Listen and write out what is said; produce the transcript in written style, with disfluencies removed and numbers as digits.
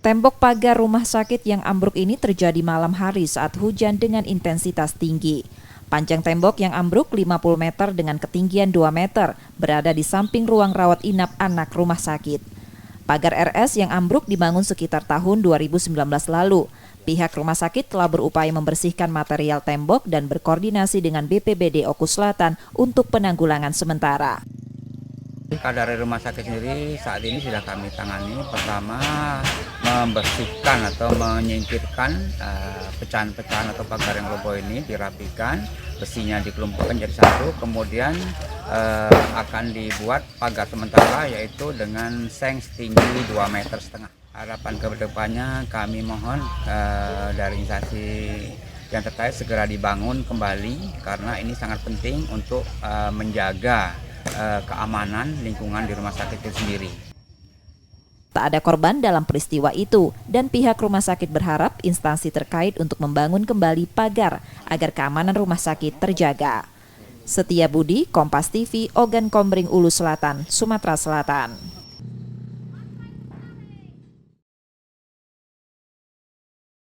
Tembok pagar rumah sakit yang ambruk ini terjadi malam hari saat hujan dengan intensitas tinggi. Panjang tembok yang ambruk 50 meter dengan ketinggian 2 meter berada di samping ruang rawat inap anak rumah sakit. Pagar RS yang ambruk dibangun sekitar tahun 2019 lalu. Pihak rumah sakit telah berupaya membersihkan material tembok dan berkoordinasi dengan BPBD Oku Selatan untuk penanggulangan sementara. Dari rumah sakit sendiri saat ini sudah kami tangani. Pertama, membersihkan atau menyingkirkan pecahan-pecahan atau pagar yang roboh ini, dirapikan, besinya dikelompokkan jadi satu, kemudian akan dibuat pagar sementara yaitu dengan seng setinggi 2,5 meter. Harapan ke depannya kami mohon dari instansi yang terkait segera dibangun kembali karena ini sangat penting untuk menjaga keamanan lingkungan di rumah sakit itu sendiri. Tak ada korban dalam peristiwa itu dan pihak rumah sakit berharap instansi terkait untuk membangun kembali pagar agar keamanan rumah sakit terjaga. Setia Budi, Kompas TV, Ogan Kombring, Ulu Selatan, Sumatera Selatan.